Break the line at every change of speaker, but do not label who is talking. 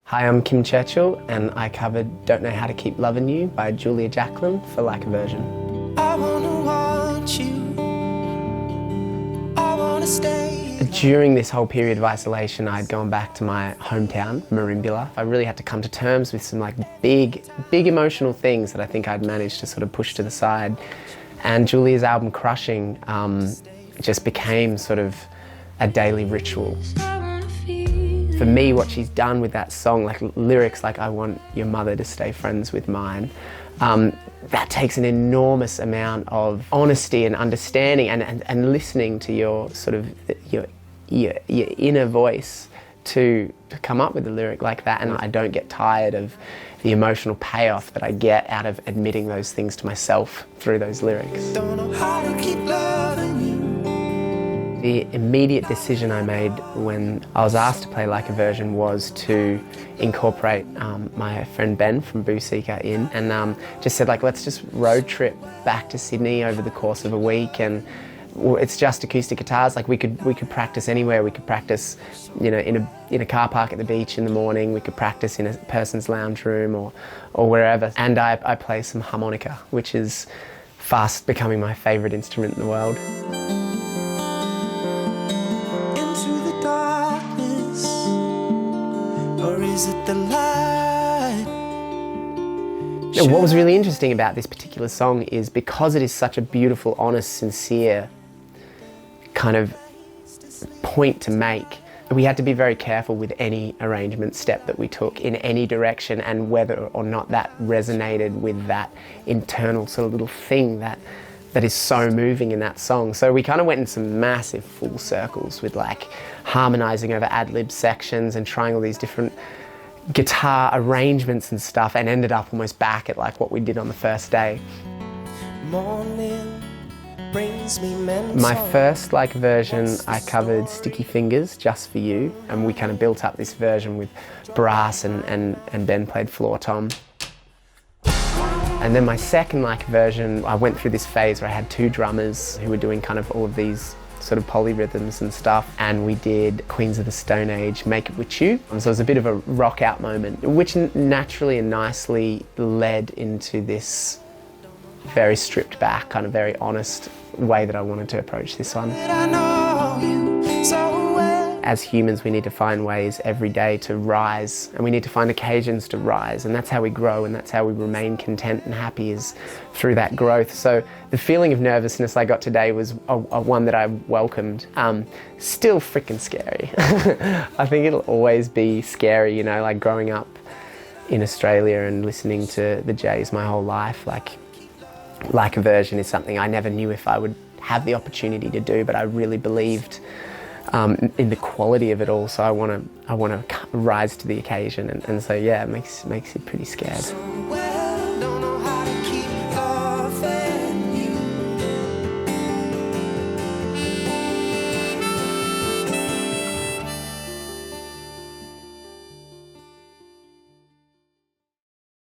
Hi, I'm Kim Churchill and I covered Don't Know How to Keep Loving You by Jacklin for Like a Version.
I wanna want you, I wanna stay.
During this whole period of isolation, I'd gone back to my hometown, Merimbula. I really had to come to terms with some big emotional things that I think I'd managed to sort of push to the side. And Julia's album Crushing just became sort of a daily ritual. For me, what she's done with that song, lyrics like I want your mother to stay friends with mine, that takes an enormous amount of honesty and understanding and listening to your sort of your inner voice to come up with a lyric like that. And I don't get tired of the emotional payoff that I get out of admitting those things to myself through those lyrics.
Don't know how to keep loving you.
The immediate decision I made when I was asked to play Like a Version was to incorporate my friend Ben from Boo Seeker in, and just said let's just road trip back to Sydney over the course of a week, and it's just acoustic guitars. We could practice anywhere. We could practice, in a car park at the beach in the morning. We could practice in a person's lounge room or wherever. And I play some harmonica, which is fast becoming my favourite instrument in the world.
Or is it the light?
What was really interesting about this particular song is because it is such a beautiful, honest, sincere kind of point to make, we had to be very careful with any arrangement step that we took in any direction and whether or not that resonated with that internal sort of little thing that is so moving in that song. So we kind of went in some massive full circles with harmonizing over ad-lib sections and trying all these different guitar arrangements and stuff, and ended up almost back at what we did on the first day.
Morning brings me
My first version, I covered Sticky Fingers, Just For You, and we kind of built up this version with brass and Ben played floor tom. And then my second version, I went through this phase where I had two drummers who were doing kind of all of these sort of polyrhythms and stuff, and we did Queens of the Stone Age, Make It With You. So it was a bit of a rock out moment, which naturally and nicely led into this very stripped back, kind of very honest way that I wanted to approach this one. As humans, we need to find ways every day to rise, and we need to find occasions to rise, and that's how we grow, and that's how we remain content and happy, is through that growth. So the feeling of nervousness I got today was one that I welcomed. Still freaking scary. I think it'll always be scary, growing up in Australia and listening to the Jays my whole life. Like a Version is something I never knew if I would have the opportunity to do, but I really believed in the quality of it all, so I want to rise to the occasion, and so yeah, it makes you pretty scared.